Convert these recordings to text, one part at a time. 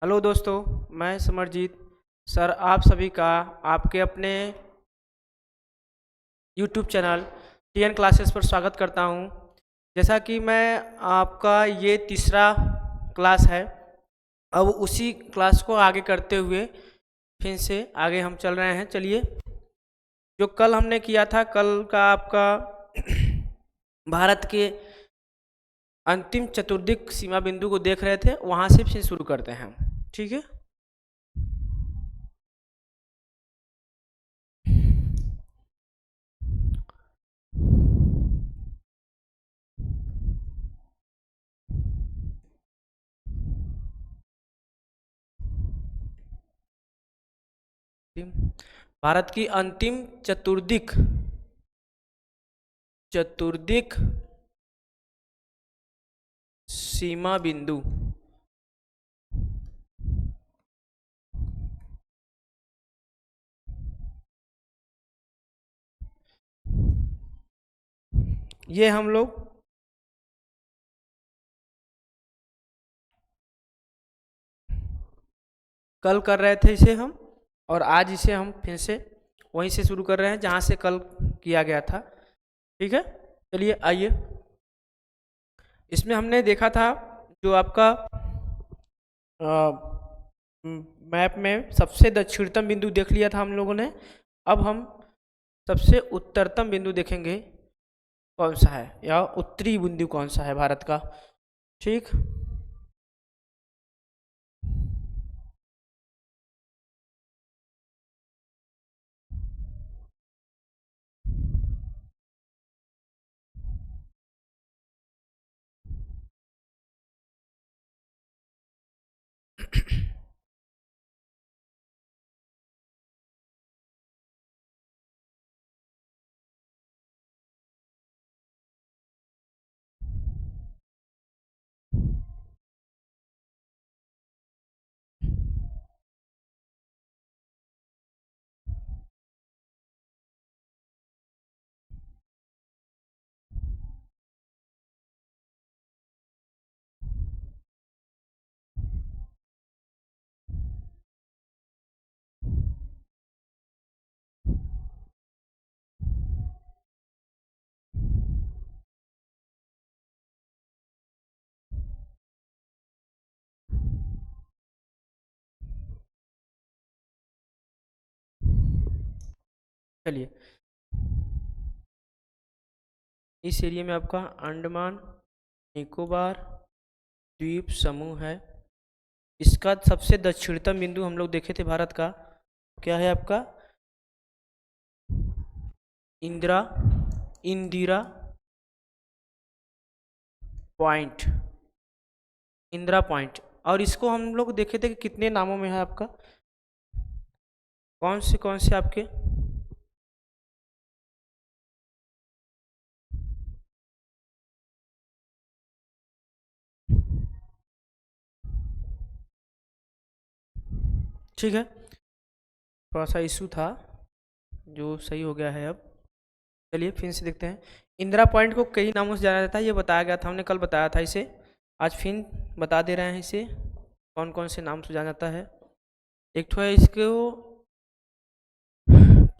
Hello दोस्तों, मैं Samarjeet sir आप सभी का आपके अपने यूट्यूब चैनल टीएन क्लासेस पर स्वागत करता हूं। जैसा कि मैं आपका ये तीसरा क्लास है। अब उसी क्लास को आगे करते हुए फिर से आगे हम चल रहे हैं। चलिए, जो कल हमने किया था, कल का आपका भारत के अंतिम चतुर्दिक सीमा बिंदु को देख रहे थे, वहाँ से फिर शुरू करते हैं। ठीक है। भारत की अंतिम चतुर्दिक चतुर्दिक सीमा बिंदु, ये हम लोग कल कर रहे थे इसे हम, और आज इसे हम फिर से वहीं से शुरू कर रहे हैं जहाँ से कल किया गया था। ठीक है। चलिए आइए, इसमें हमने देखा था जो आपका मैप में सबसे दक्षिणतम बिंदु देख लिया था हम लोगों ने। अब हम सबसे उत्तरतम बिंदु देखेंगे कौन सा है, या उत्तरी बिंदु कौन सा है भारत का। ठीक। चलिए, इस एरिया में आपका अंडमान निकोबार द्वीप समूह है। इसका सबसे दक्षिणतम बिंदु हम लोग देखे थे भारत का, क्या है आपका इंदिरा इंदिरा पॉइंट, इंदिरा पॉइंट। और इसको हम लोग देखे थे कि कितने नामों में है आपका, कौन से आपके। ठीक है, थोड़ा सा इशू था जो सही हो गया है अब। चलिए फिर से देखते हैं। इंदिरा पॉइंट को कई नामों से जाना जाता है, ये बताया गया था, हमने कल बताया था इसे। आज फिर बता दे रहे हैं इसे कौन कौन से नाम से जाना जाता है। एक तो है इसको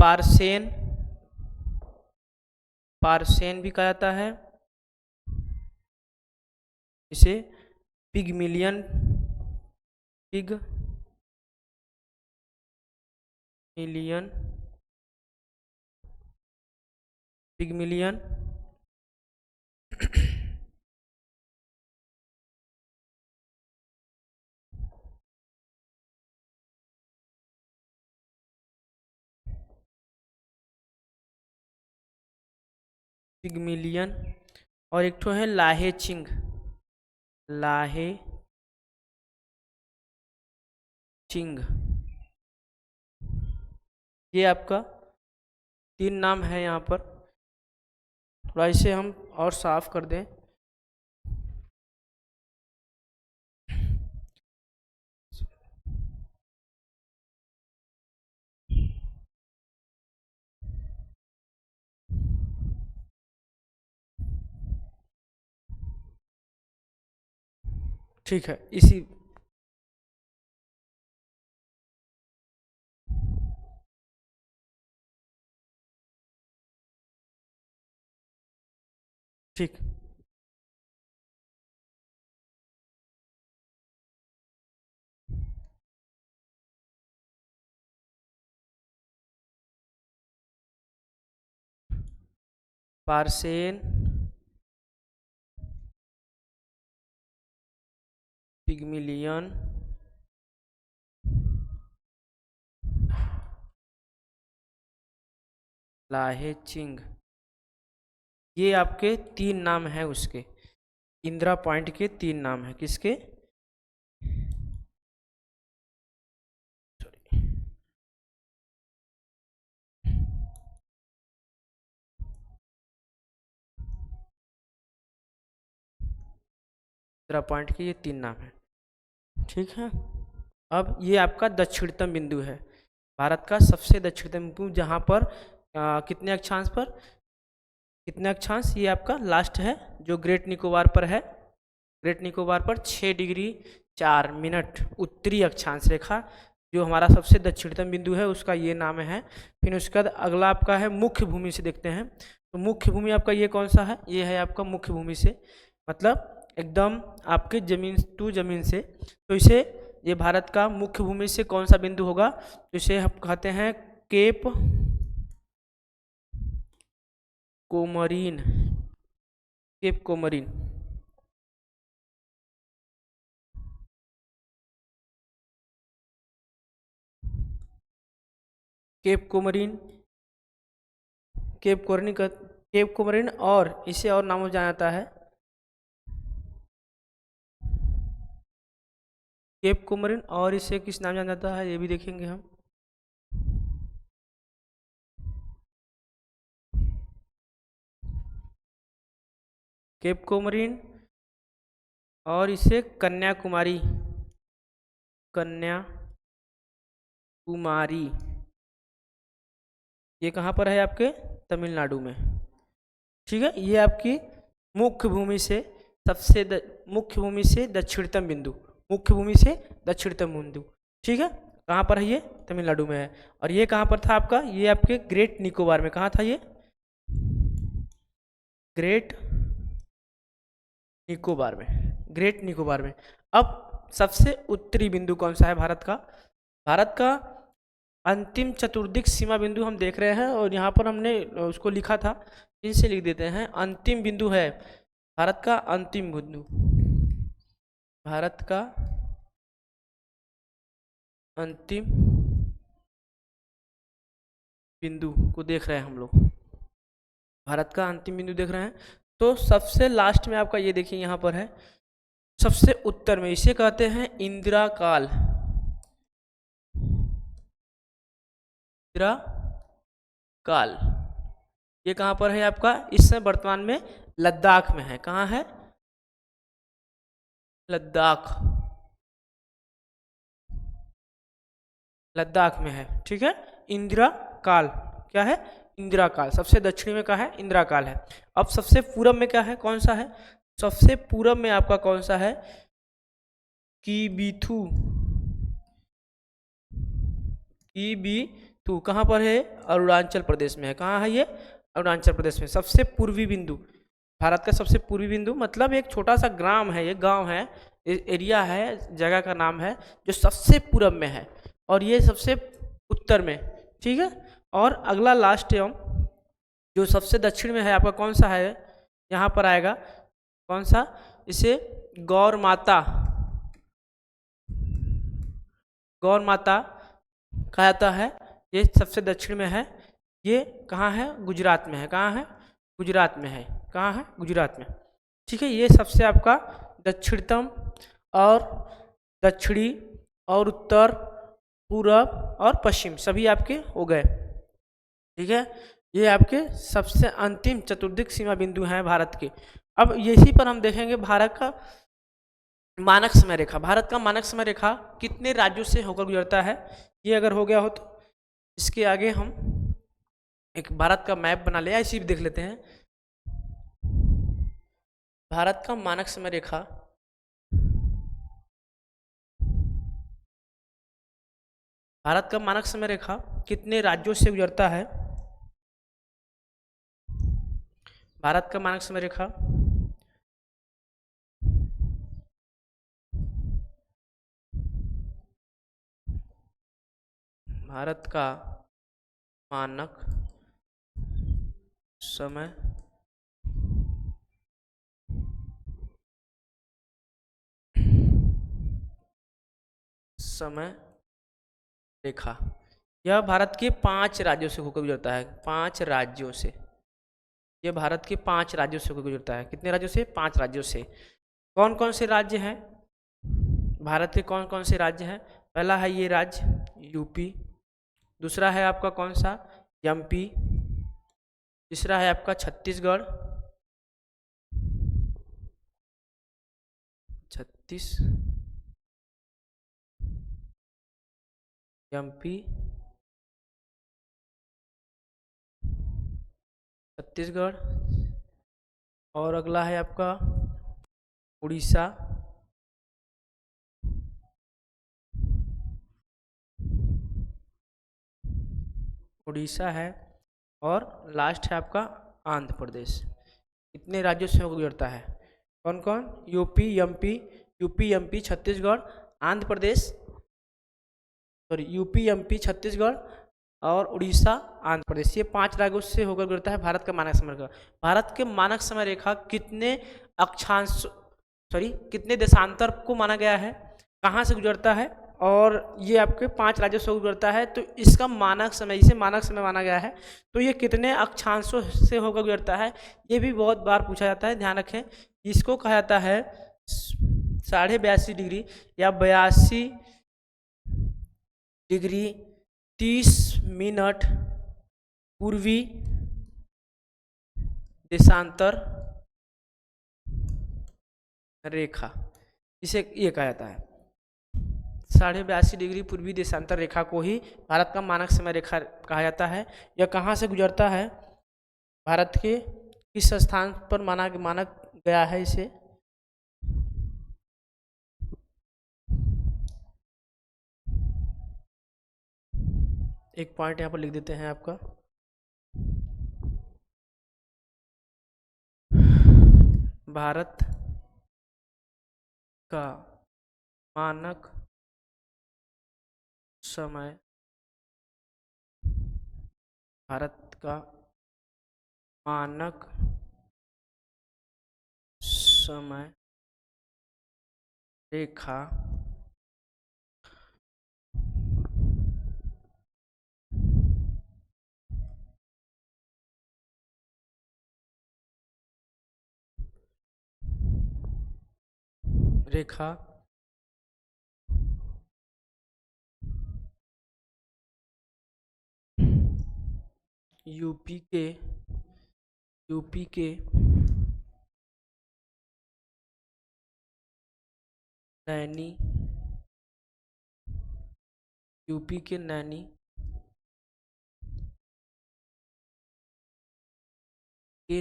पार्सेन, पार्सेन भी कहा जाता है। इसे पिगमिलियन, पिग मिलियन, पिगमिलियन, पिगमिलियन। और एक तो है लाहेचिंग, लाहे चिंग। ये आपका तीन नाम है यहाँ पर। थोड़ा इसे हम और साफ कर दें। ठीक है, इसी ठीक। पार्सेन, पिग्मिलियन, लाहेचिंग, ये आपके 3 नाम हैं उसके, इंदिरा पॉइंट के 3 नाम हैं। किसके? इंदिरा पॉइंट के ये 3 नाम हैं। ठीक है। अब ये आपका दक्षिणतम बिंदु है, भारत का सबसे दक्षिणतम बिंदु, जहाँ पर कितने अक्षांश पर, कितने अक्षांश, ये आपका लास्ट है जो ग्रेट निकोबार पर है। ग्रेट निकोबार पर 6 डिग्री 4 मिनट उत्तरी अक्षांश रेखा, जो हमारा सबसे दक्षिणतम बिंदु है, उसका ये नाम है। फिर उसके बाद अगला आपका है मुख्य भूमि से। देखते हैं तो मुख्य भूमि आपका ये कौन सा है? ये है आपका मुख्य भूमि से, मतलब एकदम आपके जमीन टू जमीन से। तो इसे, ये भारत का मुख्य भूमि से कौन सा बिंदु होगा? तो इसे हम कहते हैं cap Comorin. Cap Comorin, cap Comorin, cap Comorin का, केप कोमरीन, और इसे और नामों से जाना जाता है केप कोमरीन, और इसे किस नाम जाना जाता है ये भी देखेंगे हम। केप कोमरीन, और इसे कन्याकुमारी, कन्याकुमारी, ये कहाँ पर है? आपके तमिलनाडु में। ठीक है। ये आपकी मुख्य भूमि से मुख्य भूमि से दक्षिणतम बिंदु, मुख्य भूमि से दक्षिणतम बिंदु। ठीक है। कहाँ पर है ये? तमिलनाडु में है। और ये कहाँ पर था आपका? ये आपके ग्रेट निकोबार में। कहाँ था ये? ग्रेट निकोबार में, ग्रेट निकोबार में। अब सबसे उत्तरी बिंदु कौन सा है भारत का? भारत का अंतिम चतुर्दिक सीमा बिंदु हम देख रहे हैं, और यहाँ पर हमने उसको लिखा था, इनसे लिख देते हैं। अंतिम बिंदु है भारत का, अंतिम बिंदु, भारत का अंतिम बिंदु को देख रहे हैं हम लोग, भारत का अंतिम बिंदु देख रहे हैं। तो सबसे लास्ट में आपका ये देखिए यहाँ पर है, सबसे उत्तर में, इसे कहते हैं इंदिरा काल। इंदिरा काल, ये कहाँ पर है आपका? इस समय वर्तमान में लद्दाख में है। कहाँ है? लद्दाख, लद्दाख में है। ठीक है। इंदिरा काल क्या है? इंदिरा काल। सबसे दक्षिणी में क्या है? इंदिरा काल है। अब सबसे पूरब में क्या है? कौन सा है? सबसे पूरब में आपका कौन सा है? कीबीथू, कीबीथू कहाँ पर है? अरुणाचल प्रदेश में है। कहाँ है ये? अरुणाचल प्रदेश में। सबसे पूर्वी बिंदु, भारत का सबसे पूर्वी बिंदु, मतलब एक छोटा सा ग्राम है, ये गांव है, एरिया है, जगह का नाम है, जो सबसे पूरब में है, और ये सबसे उत्तर में। ठीक है। और अगला लास्ट एवं जो सबसे दक्षिण में है आपका कौन सा है? यहाँ पर आएगा कौन सा? इसे गौर माता, गौर माता कहा जाता है। ये सबसे दक्षिण में है। ये कहाँ है? गुजरात में है। कहाँ है? गुजरात में है। कहाँ है? गुजरात में। ठीक है। ये सबसे आपका दक्षिणतम और दक्षिणी और उत्तर, पूरब और पश्चिम सभी आपके हो गए। ठीक है। ये आपके सबसे अंतिम चतुर्दिक सीमा बिंदु हैं भारत के। अब यही पर हम देखेंगे भारत का मानक समय रेखा। भारत का मानक समय रेखा कितने राज्यों से होकर गुजरता है, ये अगर हो गया हो तो इसके आगे हम एक भारत का मैप बना ले, इसी भी देख लेते हैं। भारत का मानक समय रेखा, भारत का मानक समय रेखा कितने राज्यों से गुजरता है? भारत का मानक समय रेखा भारत का मानक समय समय रेखा, यह भारत के 5 राज्यों से होकर गुजरता है। 5 राज्यों से, यह भारत के 5 राज्यों से होकर गुजरता है। कितने राज्यों से? 5 राज्यों से। कौन कौन से राज्य हैं? भारत के कौन कौन से राज्य हैं? पहला है ये राज्य यूपी, दूसरा है आपका कौन सा? एमपी, तीसरा है आपका छत्तीसगढ़, एमपी, छत्तीसगढ़, और अगला है आपका उड़ीसा, उड़ीसा है, और लास्ट है आपका आंध्र प्रदेश। इतने राज्यों से होकर गुजरता है। कौन कौन? UP MP Chhattisgarh, Andhra Pradesh, sorry UP MP Chhattisgarh और उड़ीसा आंध्र प्रदेश, ये 5 राज्यों से होकर गुजरता है भारत का मानक समय रेखा। भारत के मानक समय रेखा कितने अक्षांश कितने देशांतर को माना गया है, कहाँ से गुजरता है, और ये आपके 5 राज्यों से गुजरता है, तो इसका मानक समय, इसे मानक समय माना गया है, तो ये कितने अक्षांशों से होकर गुजरता है, ये भी बहुत बार पूछा जाता है, ध्यान रखें। इसको कहा जाता है 82.5 डिग्री या 82 डिग्री 30 मिनट पूर्वी देशांतर रेखा, इसे ये कहा जाता है। 82.5 डिग्री पूर्वी देशांतर रेखा को ही भारत का मानक समय रेखा कहा जाता है। यह कहाँ से गुजरता है? भारत के किस स्थान पर माना गया है इसे? एक पॉइंट यहाँ पर लिख देते हैं आपका, भारत का मानक समय, भारत का मानक समय रेखा रेखा यूपी के नैनी, यूपी के नैनी के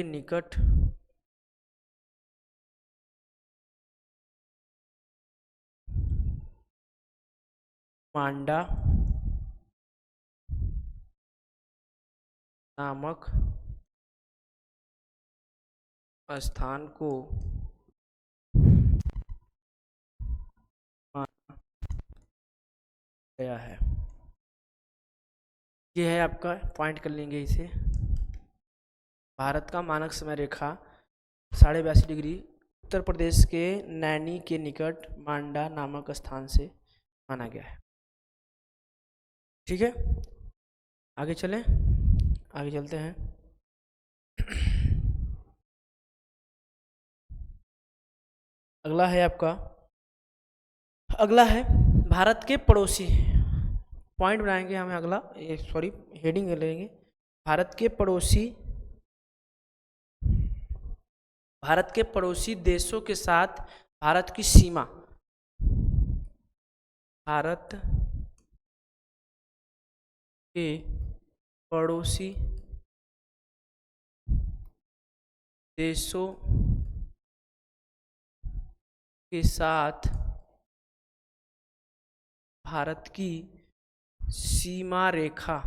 निकट मांडा नामक स्थान को माना गया है। ये है आपका, पॉइंट कर लेंगे इसे। भारत का मानक समय रेखा 82.5 डिग्री उत्तर प्रदेश के नैनी के निकट मांडा नामक स्थान से माना गया है। ठीक है, आगे चलें, आगे चलते हैं। अगला है आपका, अगला है भारत के पड़ोसी, पॉइंट बनाएंगे हमें अगला, सॉरी हेडिंग लेंगे, भारत के पड़ोसी देशों के साथ भारत की सीमा, भारत के पड़ोसी देशों के साथ भारत की सीमा रेखा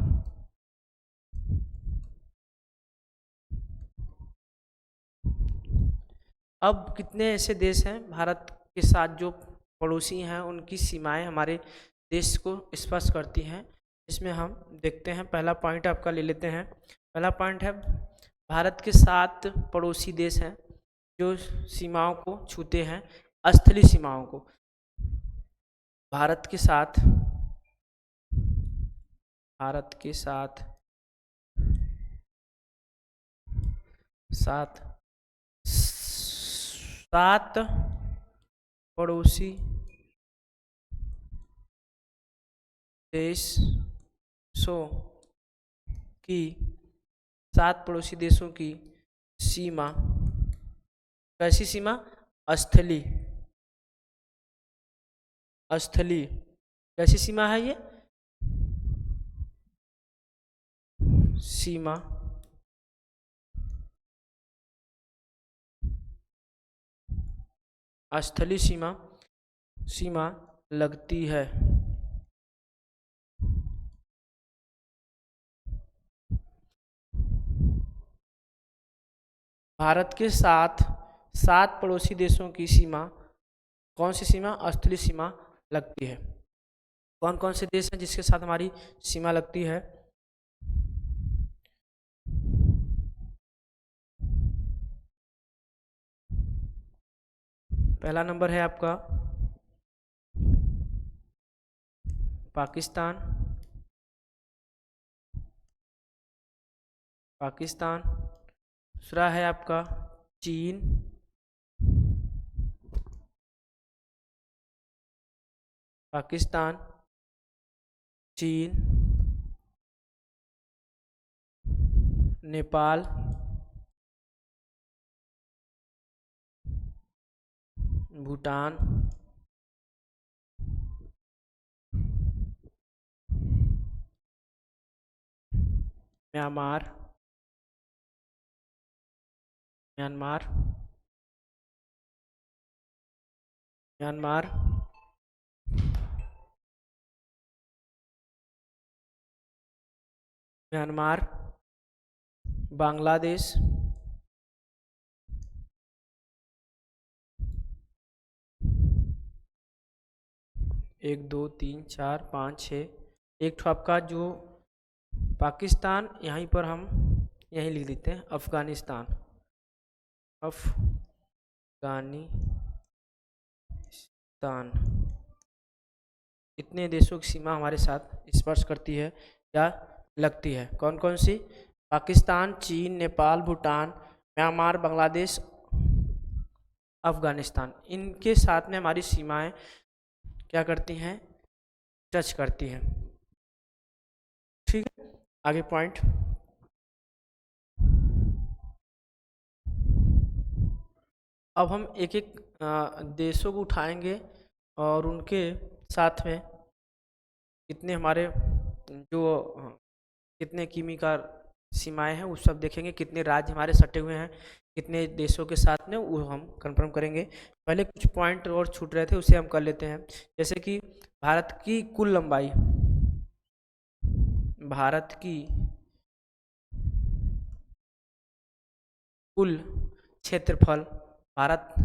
अब कितने ऐसे देश हैं भारत के साथ जो पड़ोसी हैं, उनकी सीमाएं हमारे देश को स्पर्श करती हैं, इसमें हम देखते हैं। पहला पॉइंट आपका ले लेते हैं। पहला पॉइंट है भारत के 7 पड़ोसी देश हैं जो सीमाओं को छूते हैं, स्थलीय सीमाओं को। भारत के साथ 7 पड़ोसी देशों की 7 पड़ोसी देशों की सीमा, कैसी सीमा? स्थलीय कैसी सीमा है ये? सीमा स्थलीय सीमा लगती है। भारत के साथ 7 पड़ोसी देशों की सीमा, कौन सी सीमा? स्थलीय सीमा लगती है। कौन कौन से देश हैं जिसके साथ हमारी सीमा लगती है? पहला नंबर है आपका पाकिस्तान। दूसरा है आपका चीन। नेपाल, भूटान, म्यांमार, बांग्लादेश, 1 2 3 4 5 6। एक तो आपका जो पाकिस्तान, यहीं पर हम यहीं लिख देते हैं अफगानिस्तान। इतने देशों की सीमा हमारे साथ स्पर्श करती है या लगती है। कौन कौन सी? पाकिस्तान, चीन, नेपाल, भूटान, म्यांमार, बांग्लादेश, अफगानिस्तान। इनके साथ में हमारी सीमाएं क्या करती हैं? टच करती हैं। ठीक है, आगे पॉइंट। अब हम एक एक देशों को उठाएंगे और उनके साथ में कितने हमारे जो कितने किमी का सीमाएं हैं वो सब देखेंगे, कितने राज्य हमारे सटे हुए हैं कितने देशों के साथ में, वो हम कंफर्म करेंगे। पहले कुछ पॉइंट और छूट रहे थे, उसे हम कर लेते हैं। जैसे कि भारत की कुल लंबाई, भारत की कुल क्षेत्रफल, भारत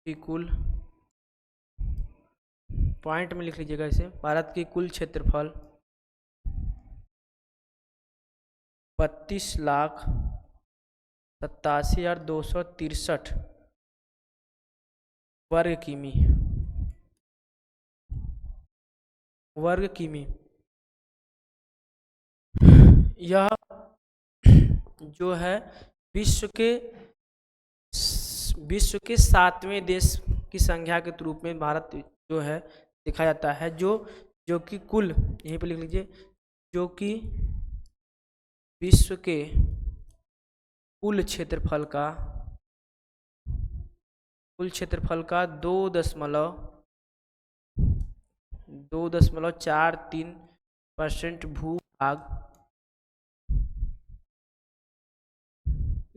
की कुल, पॉइंट में लिख लीजिएगा इसे, भारत की कुल क्षेत्रफल 32,87,263 वर्ग किमी। यह जो है विश्व के 7वें देश की संख्या के रूप में भारत जो है देखा जाता है, जो कि कुल, यहीं पर लिख लीजिए, जो कि विश्व के कुल क्षेत्रफल का 2.43% भूभाग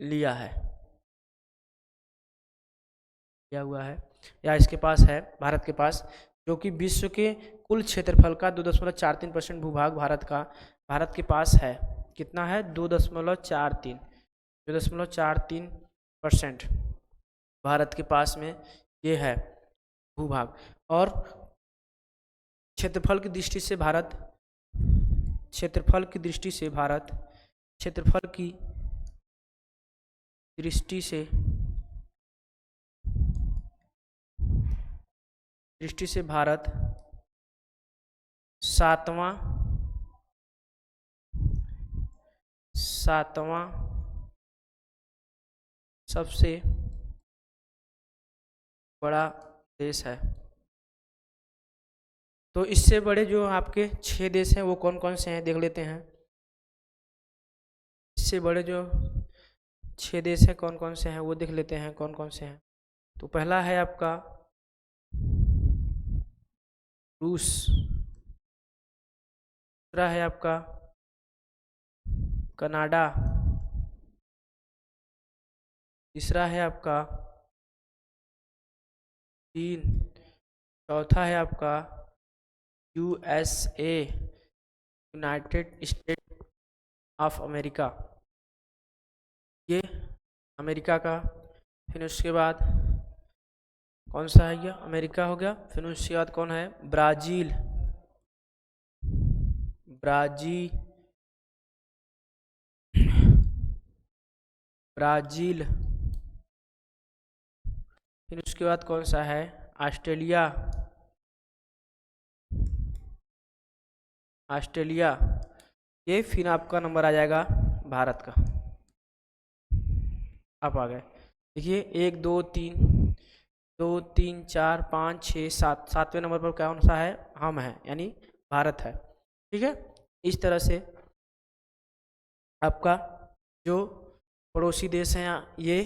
लिया हुआ है या इसके पास है, भारत के पास, जो कि विश्व के कुल क्षेत्रफल का 2.43% भूभाग भारत के पास है। कितना है 2.43, 2.43% भारत के पास में ये है भूभाग। और क्षेत्रफल की दृष्टि से भारत क्षेत्रफल की दृष्टि से भारत क्षेत्रफल की दृष्टि से भारत सातवां सबसे बड़ा देश है। तो इससे बड़े जो आपके 6 देश हैं वो कौन कौन से हैं देख लेते हैं। इससे बड़े जो 6 देश हैं कौन कौन से हैं वो देख लेते हैं कौन कौन से हैं। तो पहला है आपका रूस, दूसरा है आपका कनाडा, तीसरा है आपका चीन, चौथा है आपका USA, United state of America, ये अमेरिका का। फिर उसके बाद कौन सा है, ये अमेरिका हो गया। फिर उसके बाद कौन है, ब्राज़ील, ब्राज़ील। फिर उसके बाद कौन सा है, ऑस्ट्रेलिया, ये फिर आपका नंबर आ जाएगा भारत का। आप आ गए, देखिए 1 2 3 4 5 6 7, 7वें नंबर पर कौन सा है, हम है, यानी भारत है। ठीक है, इस तरह से आपका जो पड़ोसी देश हैं ये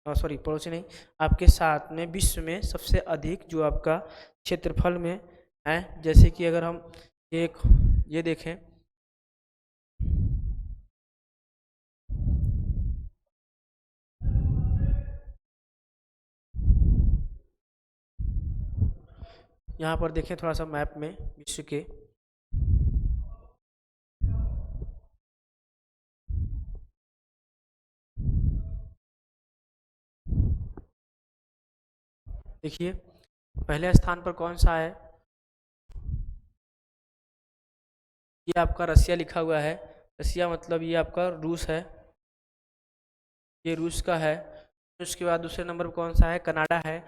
सॉरी पड़ोसी नहीं, आपके साथ में विश्व में सबसे अधिक जो आपका क्षेत्रफल में है। जैसे कि अगर हम ये देखें, यहाँ पर देखें थोड़ा सा मैप में विश्व के, देखिए पहले स्थान पर कौन सा है, ये आपका रसिया लिखा हुआ है। रसिया मतलब ये आपका रूस है, ये रूस का है। उसके बाद दूसरे नंबर पर कौन सा है, कनाडा है।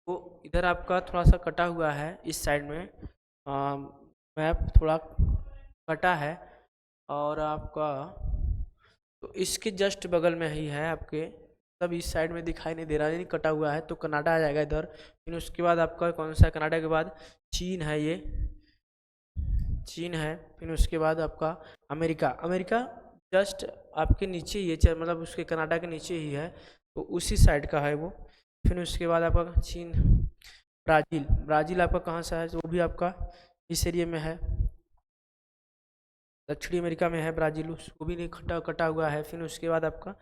वो इधर आपका थोड़ा सा कटा हुआ है, इस साइड में मैप थोड़ा कटा है। और आपका तो इसके जस्ट बगल में ही है आपके, तब इस साइड में दिखाई नहीं दे रहा है, नहीं कटा हुआ है, तो कनाडा आ जाएगा इधर। फिर उसके बाद आपका कौन सा है, कनाडा के बाद चीन है, ये चीन है। फिर उसके बाद आपका अमेरिका जस्ट आपके नीचे ही है, मतलब उसके कनाडा के नीचे ही है, तो उसी साइड का है वो। फिर उसके बाद आपका चीन, ब्राज़ील आपका कहाँ सा है, वो भी आपका इस एरिया में है, दक्षिणी अमेरिका में है ब्राज़ील, उसको भी नहीं कटा हुआ है। फिर उसके बाद आपका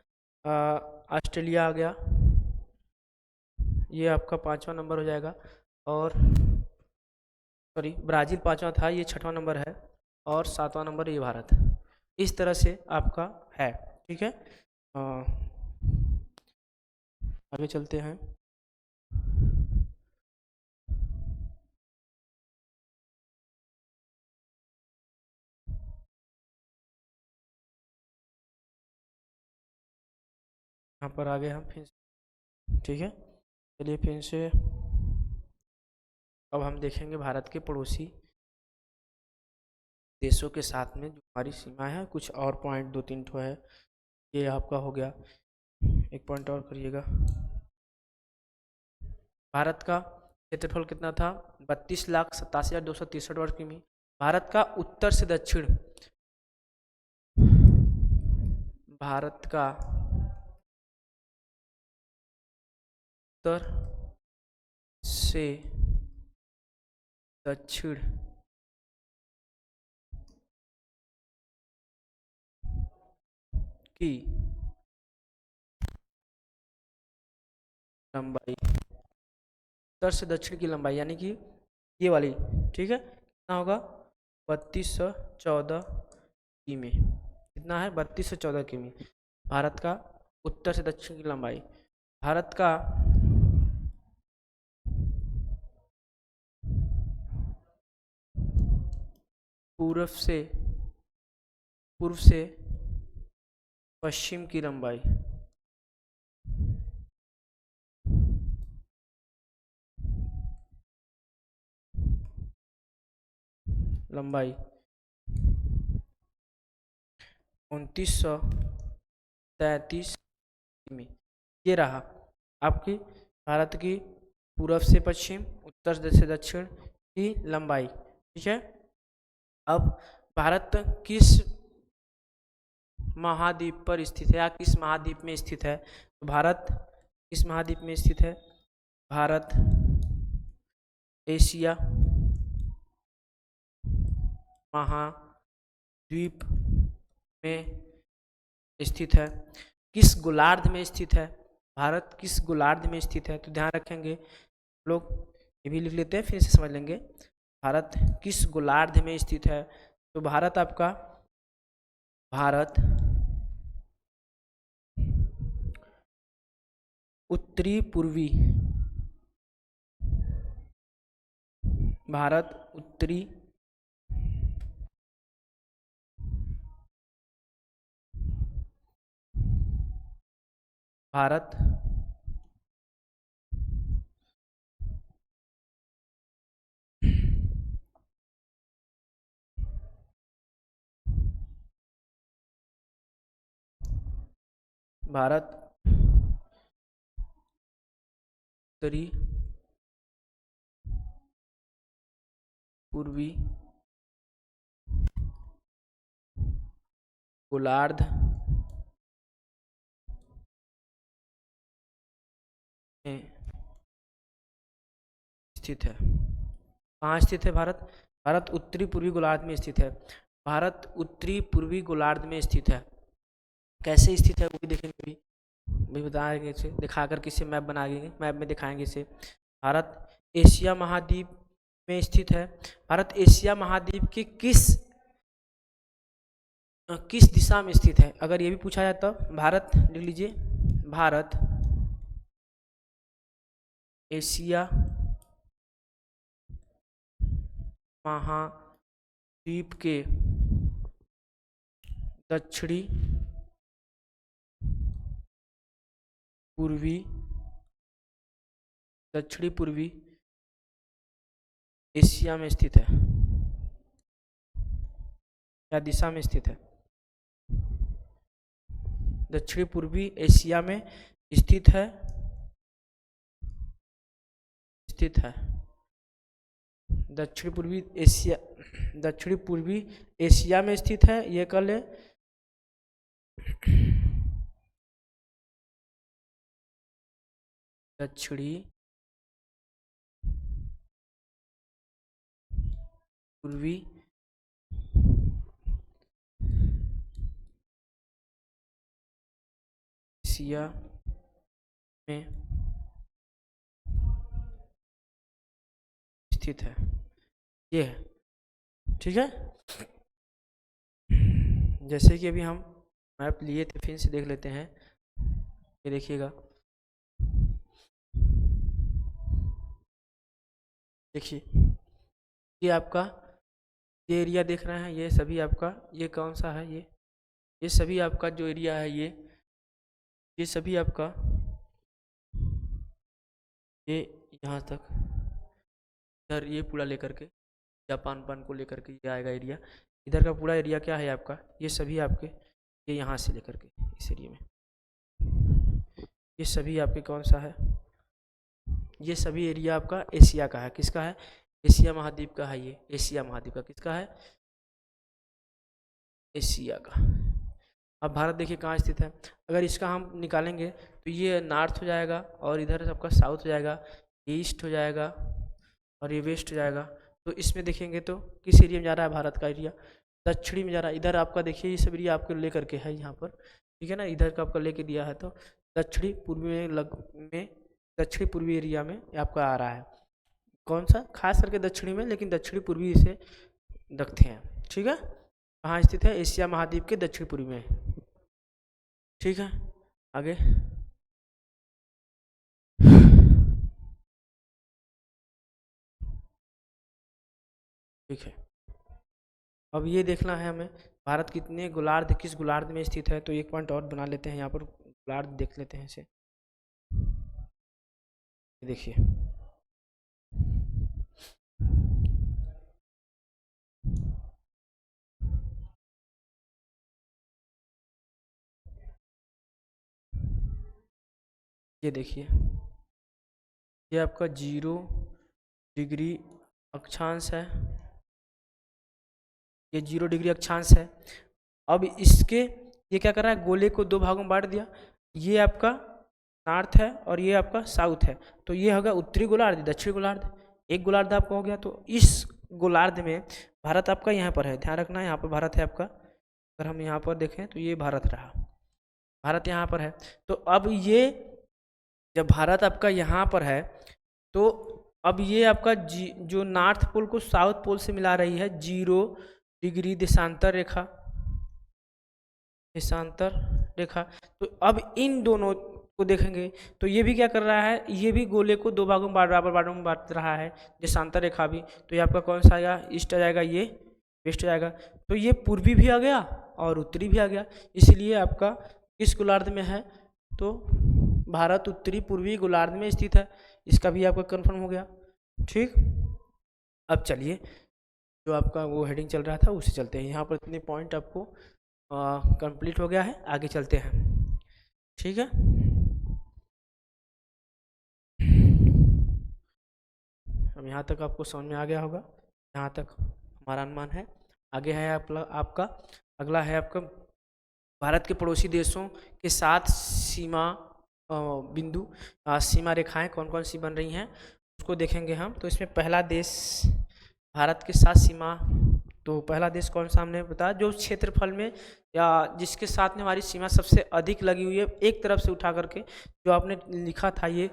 ऑस्ट्रेलिया आ गया, ये आपका 5वां नंबर हो जाएगा। और सॉरी ब्राज़ील 5वां था, ये 6वां नंबर है, और 7वां नंबर ये भारत। इस तरह से आपका है। ठीक है, आगे चलते हैं। यहाँ पर आ गए हम फिर, ठीक है। चलिए फिर से अब हम देखेंगे भारत के पड़ोसी देशों के साथ में जो हमारी सीमा है, कुछ और पॉइंट 2-3 ठो है। ये आपका हो गया, एक पॉइंट और करिएगा। भारत का क्षेत्रफल कितना था, 32,87,263 वर्ग किमी। भारत का उत्तर से दक्षिण, भारत का उत्तर से दक्षिण की लंबाई, उत्तर से दक्षिण की लंबाई यानी कि ये वाली, ठीक है, कितना होगा, 3214 किमी। कितना है, 32 से 14 किमी। भारत का उत्तर से दक्षिण की लंबाई। भारत का पूर्व से पश्चिम की लंबाई। लंबाई 2933 किमी। ये रहा आपकी भारत की पूर्व से पश्चिम, उत्तर से दक्षिण की लंबाई। ठीक है, अब भारत किस महाद्वीप पर स्थित है या किस महाद्वीप में स्थित है? तो भारत किस महाद्वीप में स्थित है? भारत एशिया महाद्वीप में स्थित है। किस गोलार्ध में स्थित है? भारत किस गोलार्ध में स्थित है? तो ध्यान रखेंगे लोग, ये भी लिख लेते हैं, फिर से समझ लेंगे। भारत किस गोलार्ध में स्थित है? तो भारत आपका उत्तरी पूर्वी भारत उत्तरी भारत भारत उत्तरी पूर्वी गोलार्ध में स्थित है। कहाँ स्थित है भारत? भारत उत्तरी पूर्वी गोलार्ध में स्थित है। भारत उत्तरी पूर्वी गोलार्ध में स्थित है। कैसे स्थित है वो भी देखेंगे, भी बताएंगे इसे, दिखा कर किसे मैप बनाएंगे, मैप में दिखाएंगे इसे। भारत एशिया महाद्वीप में स्थित है। भारत एशिया महाद्वीप के किस दिशा में स्थित है? अगर ये भी पूछा जाए तो भारत लिख लीजिए, भारत एशिया महाद्वीप के दक्षिणी पूर्वी एशिया में स्थित है। क्या दिशा में स्थित है? दक्षिणी पूर्वी एशिया में स्थित है। दक्षिणी पूर्वी एशिया में स्थित है, ये कर ले। दक्षिणी पूर्वी एशिया में स्थित है, ये है। ठीक है, जैसे कि अभी हम मैप लिए थे, फिर से देख लेते हैं। ये देखिएगा, देखिए ये आपका ये एरिया देख रहे हैं, ये सभी आपका, ये कौन सा है? ये सभी आपका जो एरिया है, ये सभी आपका, ये यहाँ तक, इधर ये पूरा लेकर के जापान को लेकर के ये आएगा एरिया। इधर का पूरा एरिया क्या है आपका? ये सभी आपके, ये यहाँ से लेकर के इस एरिया में, ये सभी आपके कौन सा है? ये सभी एरिया आपका एशिया का है। किसका है? एशिया महाद्वीप का है। ये एशिया महाद्वीप का किसका है? एशिया का। अब भारत देखिए कहाँ स्थित है। अगर इसका हम निकालेंगे तो ये नॉर्थ हो जाएगा, और इधर सबका साउथ हो जाएगा, ईस्ट हो जाएगा, और ये वेस्ट हो जाएगा। तो इसमें देखेंगे तो किस एरिया में जा रहा है भारत का एरिया? दक्षिणी में जा रहा है। इधर आपका देखिए ये सब एरिया आपको लेकर के है यहाँ पर, ठीक है ना, इधर का आपका लेके दिया है। तो दक्षिणी पूर्वी में दक्षिणी पूर्वी एरिया में आपका आ रहा है। कौन सा? खास करके दक्षिणी में, लेकिन दक्षिणी पूर्वी इसे रखते हैं। ठीक है, कहाँ स्थित है? एशिया महाद्वीप के दक्षिण पूर्व में। ठीक है, आगे। ठीक है, अब ये देखना है हमें भारत कितने गोलार्ध, किस गोलार्ध में स्थित है। तो एक पॉइंट और बना लेते हैं यहाँ पर, गोलार्ध देख लेते हैं इसे। देखिए, ये देखिए, ये आपका 0 डिग्री अक्षांश है, ये 0 डिग्री अक्षांश है। अब इसके ये क्या कर रहा है, गोले को दो भागों में बांट दिया। ये आपका नॉर्थ है और ये आपका साउथ है। तो ये होगा उत्तरी गोलार्ध, दक्षिणी गोलार्ध। एक गोलार्ध आपका हो गया। तो इस गोलार्ध में भारत आपका यहाँ पर है, ध्यान रखना, यहाँ पर भारत है आपका। अगर हम यहाँ पर देखें तो ये भारत रहा, भारत यहाँ पर है। तो अब ये जब भारत आपका यहाँ पर है, तो अब ये आपका जो नॉर्थ पोल को साउथ पोल से मिला रही है 0 डिग्री देशांतर रेखा, देशांतर रेखा। तो अब इन दोनों को देखेंगे तो ये भी क्या कर रहा है, ये भी गोले को दो भागों में बराबर भागों में बांट रहा है, देशांतर रेखा भी। तो ये आपका कौन सा आएगा, ईस्ट आ जाएगा, ये वेस्ट आ जाएगा। तो ये पूर्वी भी आ गया और उत्तरी भी आ गया। इसलिए आपका किस गोलार्ध में है, तो भारत उत्तरी पूर्वी गोलार्ध में स्थित है। इसका भी आपका कंफर्म हो गया। ठीक, अब चलिए, जो आपका वो हेडिंग चल रहा था उसे चलते हैं। यहाँ पर इतने पॉइंट आपको कंप्लीट हो गया है, आगे चलते हैं। ठीक है, अब यहाँ तक आपको समझ में आ गया होगा, यहाँ तक हमारा अनुमान है। आगे है आपका अगला है आपका भारत के पड़ोसी देशों के साथ सीमा बिंदु, सीमा रेखाएं कौन कौन सी बन रही हैं उसको देखेंगे हम। तो इसमें पहला देश भारत के साथ सीमा, तो पहला देश कौन सा हमने बताया, जो क्षेत्रफल में या जिसके साथ में हमारी सीमा सबसे अधिक लगी हुई है, एक तरफ से उठा करके जो आपने लिखा था, ये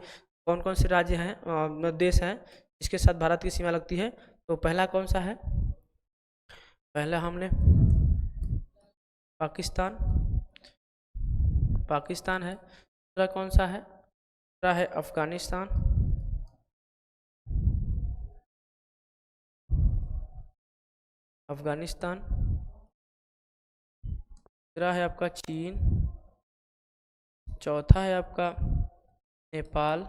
कौन कौन से राज्य हैं, देश हैं जिसके साथ भारत की सीमा लगती है। तो पहला कौन सा है, पहला हमने पाकिस्तान, पाकिस्तान है। दूसरा कौन सा है, दूसरा है अफगानिस्तान, अफगानिस्तान। तीसरा है आपका चीन, चौथा है आपका नेपाल,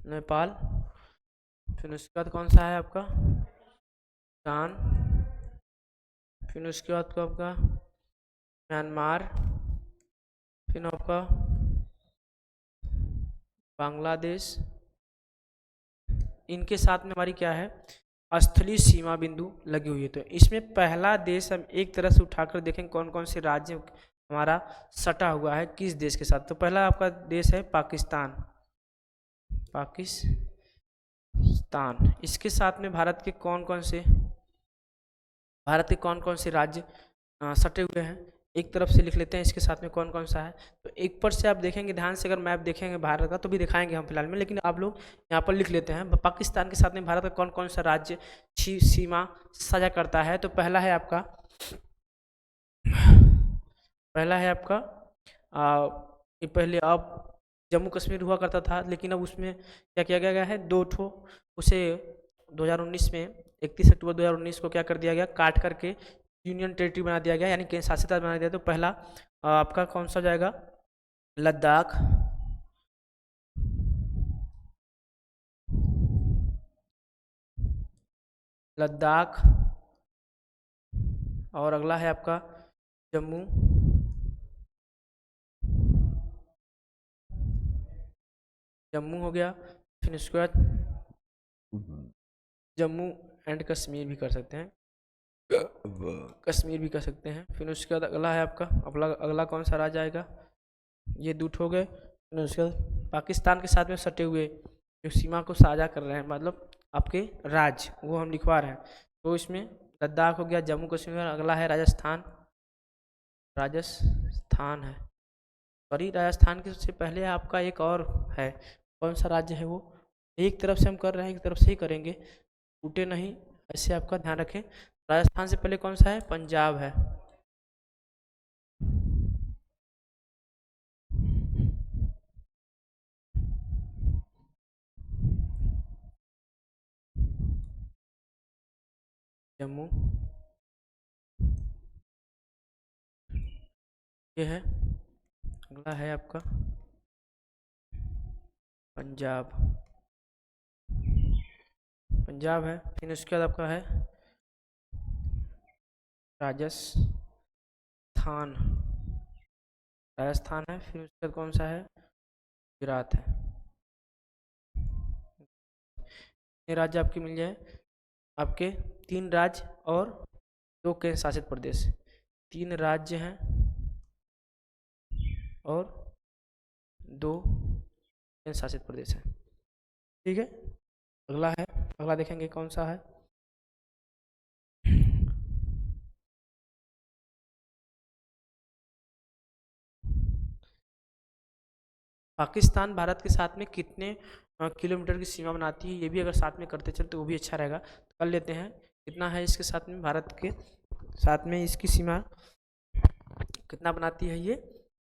नेपाल। फिर उसके बाद कौन सा है आपका भूटान, फिर उसके बाद को आपका म्यांमार, फिर आपका बांग्लादेश। इनके साथ में हमारी क्या है, स्थलीय सीमा बिंदु लगी हुई है। तो इसमें पहला देश हम एक तरह से उठाकर देखें कौन कौन से राज्य हमारा सटा हुआ है किस देश के साथ। तो पहला आपका देश है पाकिस्तान, पाकिस्तान। इसके साथ में भारत के कौन कौन से राज्य सटे हुए हैं, एक तरफ से लिख लेते हैं इसके साथ में कौन कौन सा है। तो एक पर से आप देखेंगे ध्यान से, अगर मैप देखेंगे भारत का तो भी दिखाएंगे हम फिलहाल में, लेकिन आप लोग यहाँ पर लिख लेते हैं पाकिस्तान के साथ में भारत का कौन कौन सा राज्य सीमा साझा करता है। तो पहला है आपका पहले अब जम्मू कश्मीर हुआ करता था, लेकिन अब उसमें क्या किया गया है, 2 ठो उसे 2019 में 31 अक्टूबर 2019 को क्या कर दिया गया, काट करके यूनियन टेरिटरी बना दिया गया, यानी केंद्र शासित राज्य बना दिया। तो पहला आपका कौन सा जाएगा, लद्दाख, लद्दाख। और अगला है आपका जम्मू, जम्मू हो गया। फिर उसके बाद जम्मू एंड कश्मीर भी कर सकते हैं, कश्मीर भी कर सकते हैं। फिर उसके बाद अगला है आपका अगला कौन सा राज्य आएगा, ये 2 हो गए। फिर उसके बाद पाकिस्तान के साथ में सटे हुए जो सीमा को साझा कर रहे हैं, मतलब आपके राज्य, वो हम लिखवा रहे हैं। तो इसमें लद्दाख हो गया, जम्मू कश्मीर। अगला है राजस्थान, राजस्थान है, सॉरी राजस्थान के से पहले आपका एक और है, कौन सा राज्य है वो, एक तरफ से हम कर रहे हैं, एक तरफ से ही करेंगे, टूटे नहीं, ऐसे आपका ध्यान रखें। राजस्थान से पहले कौन सा है? पंजाब है। जम्मू, ये है। अगला है आपका पंजाब, पंजाब है। फिर उसके बाद आपका है राजस्थान, राजस्थान है। फिर उसके बाद कौन सा है? गुजरात है। ये राज्य आपके मिल जाए, आपके 3 राज्य और 2 केंद्र शासित प्रदेश। 3 राज्य हैं और 2 केंद्र शासित प्रदेश हैं। ठीक है, अगला है, अगला देखेंगे कौन सा है। पाकिस्तान भारत के साथ में कितने किलोमीटर की सीमा बनाती है? ये भी अगर साथ में करते चलते वो भी अच्छा रहेगा, तो कर लेते हैं। कितना है इसके साथ में, भारत के साथ में इसकी सीमा कितना बनाती है ये?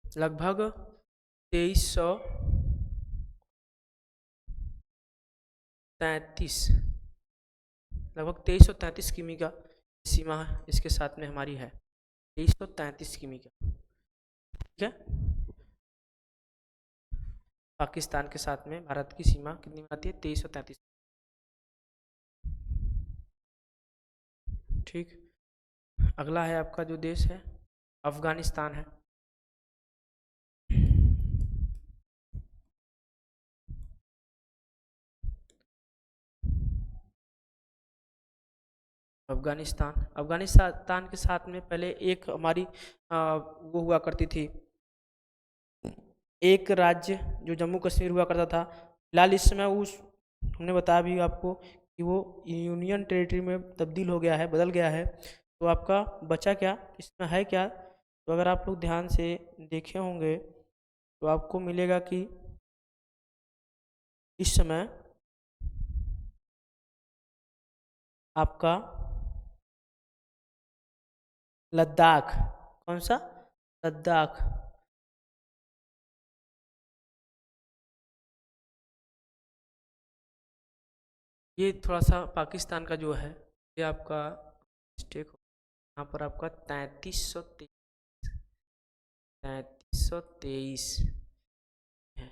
लगभग 2333, लगभग 2333 किमी का सीमा इसके साथ में हमारी है। 2333 किमी का। ठीक है, पाकिस्तान के साथ में भारत की सीमा कितनी बनाती है? 2333। ठीक, अगला है आपका जो देश है अफगानिस्तान है। अफगानिस्तान, अफगानिस्तान के साथ में पहले एक हमारी वो हुआ करती थी, एक राज्य जो जम्मू कश्मीर हुआ करता था। फिलहाल इस समय उस, हमने बताया भी आपको कि वो यूनियन टेरिटरी में तब्दील हो गया है, बदल गया है। तो आपका बचा क्या इसमें है क्या? तो अगर आप लोग ध्यान से देखे होंगे तो आपको मिलेगा कि इस समय आपका लद्दाख, कौन सा? लद्दाख, ये थोड़ा सा पाकिस्तान का जो है ये आपका मिस्टेक हो, यहाँ पर आपका 3323 है।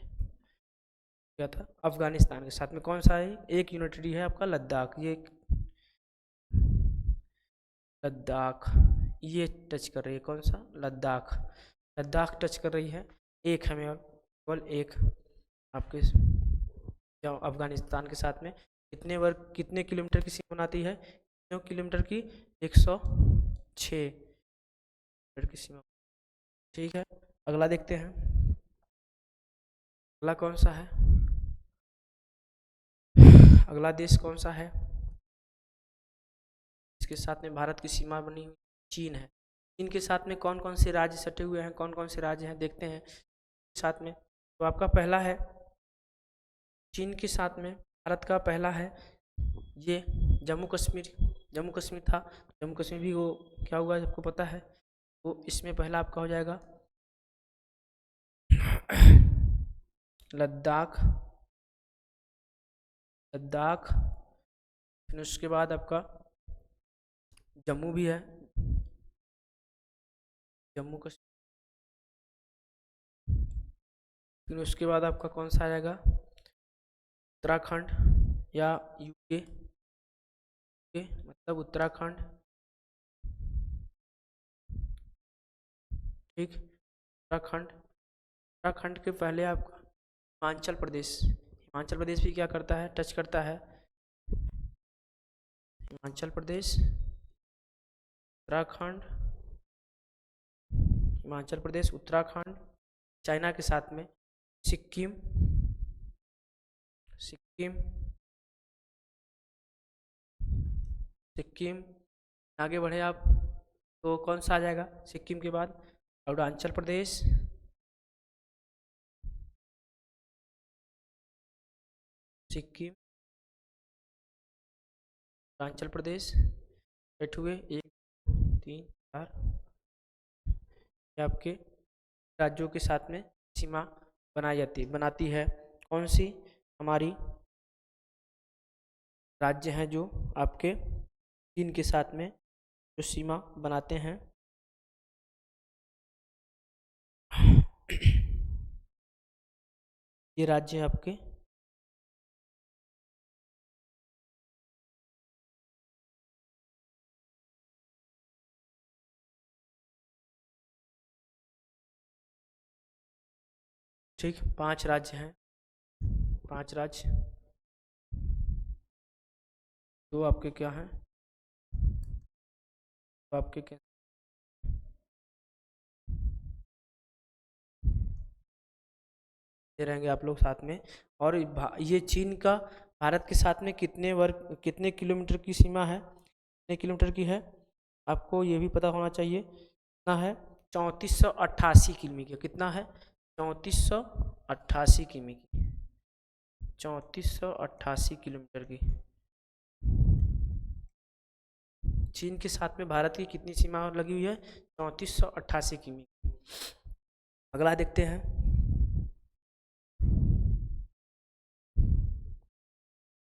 क्या था? अफगानिस्तान के साथ में कौन सा है? एक यूनिटरी है आपका लद्दाख, ये लद्दाख, ये टच कर रही है कौन सा? लद्दाख, लद्दाख टच कर रही है। एक है मेरा, केवल एक आपके अफगानिस्तान के साथ में कितने वर्ग, कितने किलोमीटर की सीमा बनाती है? कितने किलोमीटर की? 106 किलोमीटर की सीमा। ठीक है, अगला देखते हैं, अगला कौन सा है? अगला देश कौन सा है इसके साथ में भारत की सीमा बनी हुई? चीन है। चीन के साथ में कौन कौन से राज्य सटे हुए हैं, कौन कौन से राज्य हैं देखते हैं साथ में। तो आपका पहला है चीन के साथ में, भारत का पहला है ये जम्मू कश्मीर। जम्मू कश्मीर था, जम्मू कश्मीर भी वो क्या हुआ आपको पता है? वो इसमें पहला आपका हो जाएगा लद्दाख, लद्दाख। फिर उसके बाद आपका जम्मू भी है, जम्मू कश्मीर। फिर उसके बाद आपका कौन सा आ जाएगा? उत्तराखंड या यूके, मतलब उत्तराखंड। ठीक, उत्तराखंड, उत्तराखंड के पहले आपका हिमाचल प्रदेश, हिमाचल प्रदेश भी क्या करता है? टच करता है। हिमाचल प्रदेश, उत्तराखंड, हिमाचल प्रदेश, उत्तराखंड, चाइना के साथ में सिक्किम, सिक्किम, सिक्किम। आगे बढ़े आप तो कौन सा आ जाएगा सिक्किम के बाद? अरुणाचल प्रदेश, सिक्किम, अरुणाचल प्रदेश, सेट हुए, 1 3 4, ये आपके राज्यों के साथ में सीमा बनाती है। कौन सी? हमारी राज्य हैं जो आपके चीन के साथ में जो सीमा बनाते हैं। ये राज्य हैं आपके ठीक, 5 राज्य हैं, 5 राज्य। दो आपके क्या हैं? तो आपके क्या ये रहेंगे आप लोग साथ में। और ये चीन का भारत के साथ में कितने किलोमीटर की सीमा है, कितने किलोमीटर की है, आपको ये भी पता होना चाहिए। कितना है? 3488 किमी की। कितना है? 3488 किमी की, 3488 किलोमीटर की। चीन के साथ में भारत की कितनी सीमा लगी हुई है? 3488 किमी। अगला देखते हैं।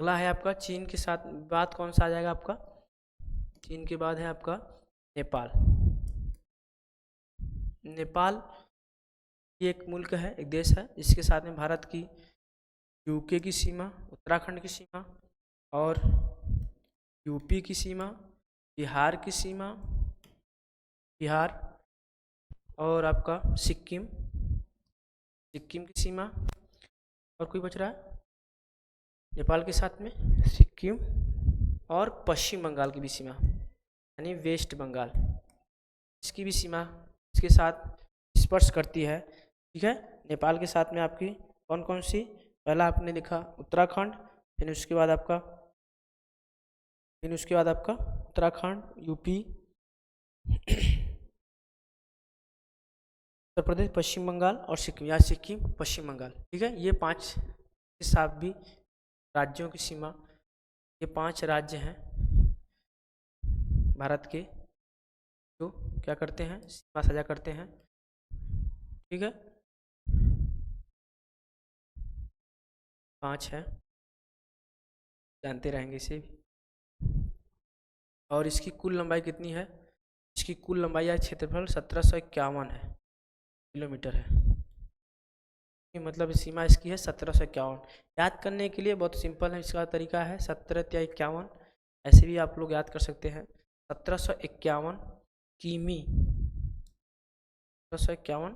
अगला है आपका चीन के साथ बाद कौन सा आ जाएगा आपका? चीन के बाद है आपका नेपाल। नेपाल ये एक मुल्क है, एक देश है, जिसके साथ में भारत की यूके की सीमा, उत्तराखंड की सीमा और यूपी की सीमा, बिहार की सीमा, बिहार और आपका सिक्किम की सीमा। और कोई बच रहा है नेपाल के साथ में? सिक्किम और पश्चिम बंगाल की भी सीमा, यानी वेस्ट बंगाल, इसकी भी सीमा इसके साथ स्पर्श करती है। ठीक है, नेपाल के साथ में आपकी कौन कौन सी? पहला आपने लिखा उत्तराखंड, फिर उसके बाद आपका उत्तराखंड, यूपी, उत्तर प्रदेश, पश्चिम बंगाल और सिक्किम, या सिक्किम पश्चिम बंगाल। ठीक है, ये 5 के साथ भी राज्यों की सीमा, ये 5 राज्य हैं भारत के जो क्या करते हैं? सीमा साझा करते हैं। ठीक है, 5 है, जानते रहेंगे इसे भी। और इसकी कुल लंबाई कितनी है? इसकी कुल लंबाई या क्षेत्रफल 1751 है किलोमीटर है। मतलब सीमा इसकी है 1751। याद करने के लिए बहुत सिंपल है, इसका तरीका है 17 या 51, ऐसे भी आप लोग याद कर सकते हैं। 1751 किमी, 1751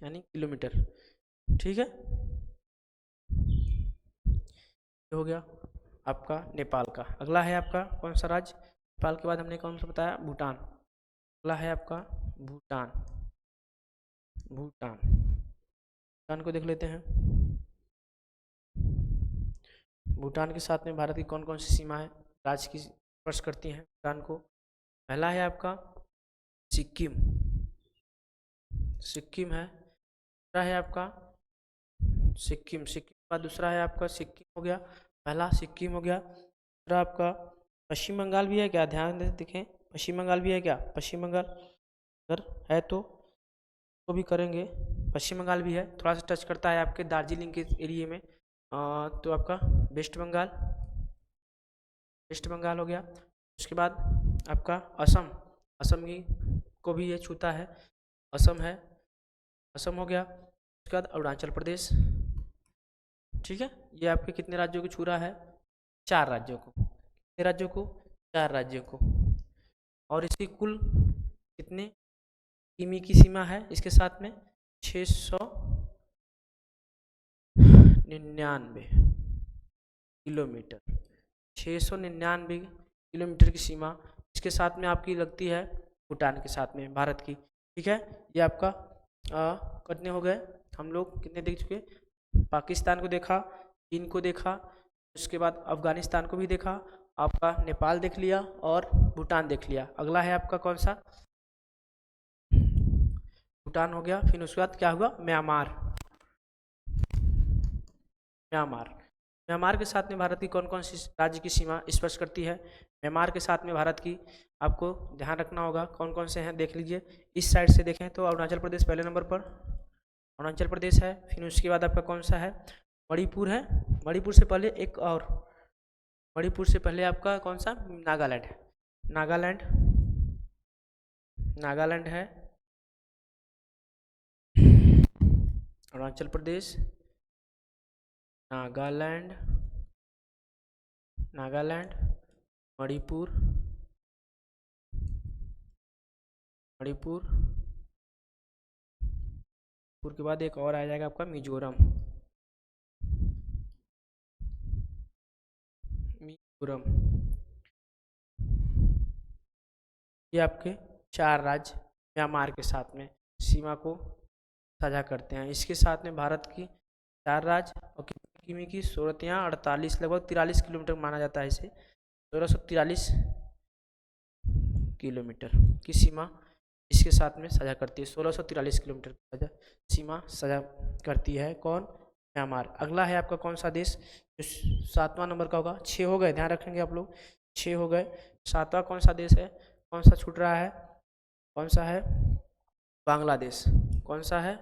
यानी किलोमीटर। ठीक है, हो गया आपका नेपाल का। अगला है आपका कौन सा राज्य? नेपाल के बाद हमने कौन सा बताया? भूटान। अगला है आपका भूटान। भूटान को देख लेते हैं। भूटान के साथ में भारत की कौन कौन सी सीमा है, राज्य की स्पर्श करती हैं भूटान को? पहला है आपका सिक्किम है। दूसरा है आपका सिक्किम का दूसरा है आपका सिक्किम हो गया, पहला सिक्किम हो गया। दूसरा आपका पश्चिम बंगाल भी है क्या? ध्यान दे देखें, पश्चिम बंगाल भी है क्या? पश्चिम बंगाल अगर है तो भी करेंगे। पश्चिम बंगाल भी है, थोड़ा सा टच करता है आपके दार्जिलिंग के एरिए में। तो आपका वेस्ट बंगाल हो गया। उसके बाद आपका असम को भी ये छूता है, असम है, असम हो गया। उसके बाद अरुणाचल प्रदेश। ठीक है, ये आपके कितने राज्यों को छू रहा है? 4 राज्यों को। कितने राज्यों को? 4 राज्यों को। और इसकी कुल कितने किमी की सीमा है इसके साथ में? 699 किलोमीटर, 699 किलोमीटर की सीमा इसके साथ में आपकी लगती है भूटान के साथ में भारत की। ठीक है, ये आपका कितने हो गए? हम लोग कितने देख चुके? पाकिस्तान को देखा, चीन को देखा, उसके बाद अफगानिस्तान को भी देखा, आपका नेपाल देख लिया और भूटान देख लिया। अगला है आपका कौन सा? भूटान हो गया। फिर उसके बाद क्या हुआ? म्यांमार। म्यांमार के साथ में भारत की कौन कौन सी राज्य की सीमा स्पर्श करती है? म्यांमार के साथ में भारत की आपको ध्यान रखना होगा कौन कौन से हैं, देख लीजिए। इस साइड से देखें तो अरुणाचल प्रदेश पहले नंबर पर, अरुणाचल प्रदेश है। फिर उसके बाद आपका कौन सा है? मणिपुर है। मणिपुर से पहले एक और, मणिपुर से पहले आपका कौन सा? नागालैंड है। नागालैंड, नागालैंड है। अरुणाचल प्रदेश, नागालैंड, नागालैंड, मणिपुर, मणिपुर, मणिपुर के बाद एक और आ जाएगा आपका मिजोरम, मिजोरम। ये आपके 4 राज्य म्यांमार के साथ में सीमा को साझा करते हैं। इसके साथ में भारत की 4 राज्य और कितनी किमी की? 1648, लगभग 43 किलोमीटर माना जाता है इसे। 1643 किलोमीटर की सीमा इसके साथ में साझा करती है। 1643 किलोमीटर की सीमा साझा करती है कौन? म्यांमार। अगला है आपका कौन सा देश जो 7वां नंबर का होगा? 6 हो गए, ध्यान रखेंगे आप लोग, 6 हो गए। 7वां कौन सा देश है? कौन सा छूट रहा है? कौन सा है? बांग्लादेश। कौन सा है?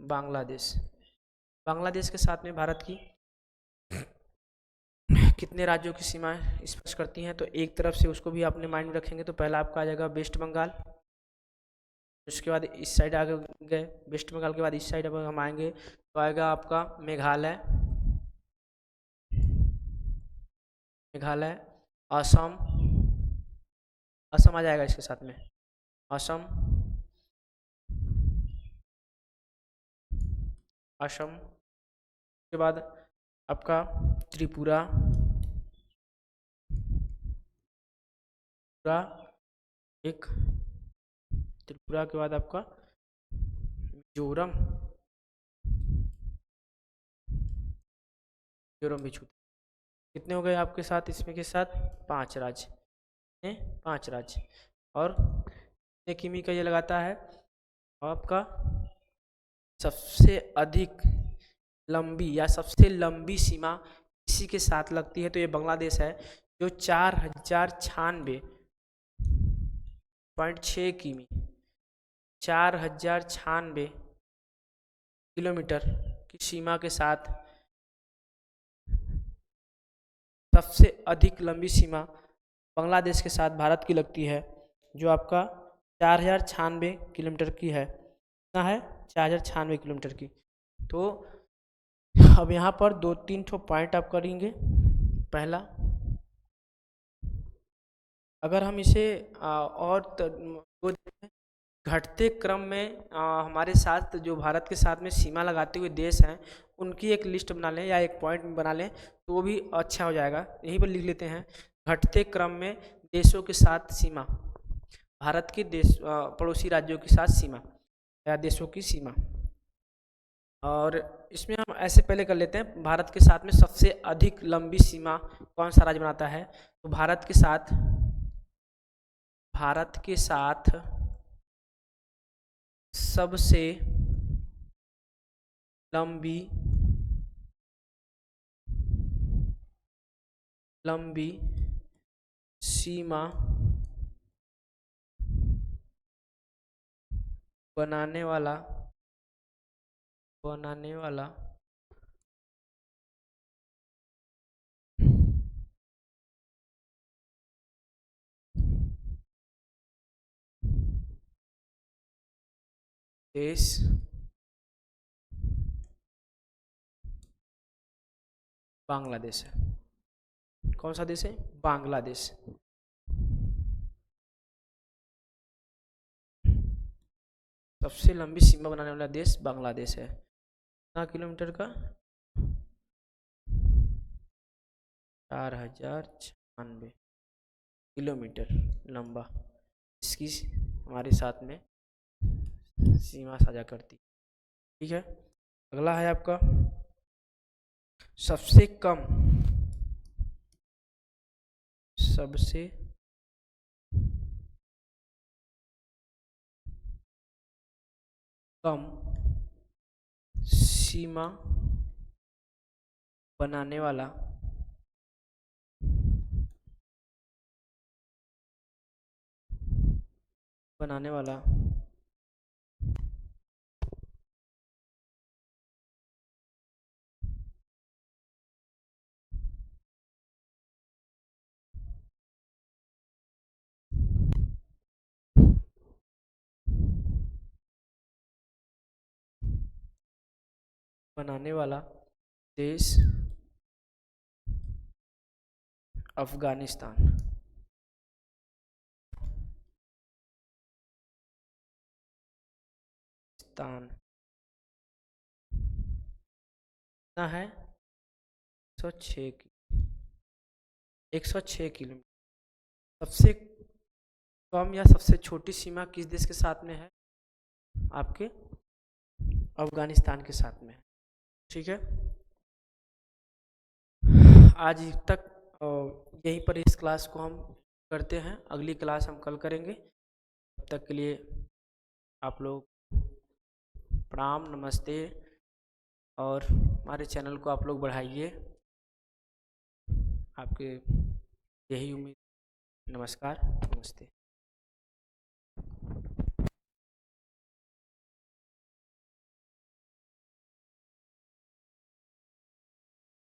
बांग्लादेश। बांग्लादेश के साथ में भारत की कितने राज्यों की सीमाएं स्पर्श करती हैं? तो एक तरफ से उसको भी अपने माइंड में रखेंगे तो पहला आपका आ जाएगा वेस्ट बंगाल। उसके बाद इस साइड आगे गए, वेस्ट बंगाल के बाद इस साइड अब हम आएंगे तो आएगा आपका मेघालय, मेघालय, असम, असम आ जाएगा इसके साथ में, असम, असम के बाद आपका त्रिपुरा, त्रिपुरा एक, त्रिपुरा के बाद आपका मिजोरम, मिजोरम भी छूटा। कितने हो गए आपके साथ? इसमें के साथ 5 राज्य, 5 राज्य। और कितने किमी का ये लगाता है? आपका सबसे अधिक लंबी या सबसे लंबी सीमा इसी के साथ लगती है तो ये बांग्लादेश है जो 4096.6 किमी, 4096 किलोमीटर की सीमा के साथ सबसे अधिक लंबी सीमा बांग्लादेश के साथ भारत की लगती है जो आपका 4096 किलोमीटर की है। कितना है? 4096 किलोमीटर की। तो अब यहाँ पर 2-3 ठो पॉइंट आप करेंगे। पहला, अगर हम इसे और घटते क्रम में हमारे साथ जो भारत के साथ में सीमा लगाते हुए देश हैं उनकी एक लिस्ट बना लें या एक पॉइंट बना लें तो वो भी अच्छा हो जाएगा। यहीं पर लिख लेते हैं, घटते क्रम में देशों के साथ सीमा, भारत के देश पड़ोसी राज्यों के साथ सीमा या देशों की सीमा। और इसमें हम ऐसे पहले कर लेते हैं, भारत के साथ में सबसे अधिक लंबी सीमा कौन सा राज्य बनाता है? तो भारत के साथ सबसे लंबी सीमा बनाने वाला देश बांग्लादेश है। कौन सा देश है? बांग्लादेश। सबसे लंबी सीमा बनाने वाला देश बांग्लादेश है। कितना किलोमीटर का? 4096 किलोमीटर लंबा इसकी हमारे साथ में सीमा साझा करती। ठीक है, अगला है आपका सबसे कम सीमा बनाने वाला बनाने वाला बनाने वाला देश अफगानिस्तान। स्थान कितना है? 106 106 किलोमीटर। सबसे कम या सबसे छोटी सीमा किस देश के साथ में है? आपके अफगानिस्तान के साथ में है। ठीक है, आज तक यहीं पर इस क्लास को हम करते हैं। अगली क्लास हम कल करेंगे। तब तक के लिए आप लोग प्रणाम, नमस्ते, और हमारे चैनल को आप लोग बढ़ाइए। आपके यही उम्मीद। नमस्कार, नमस्ते।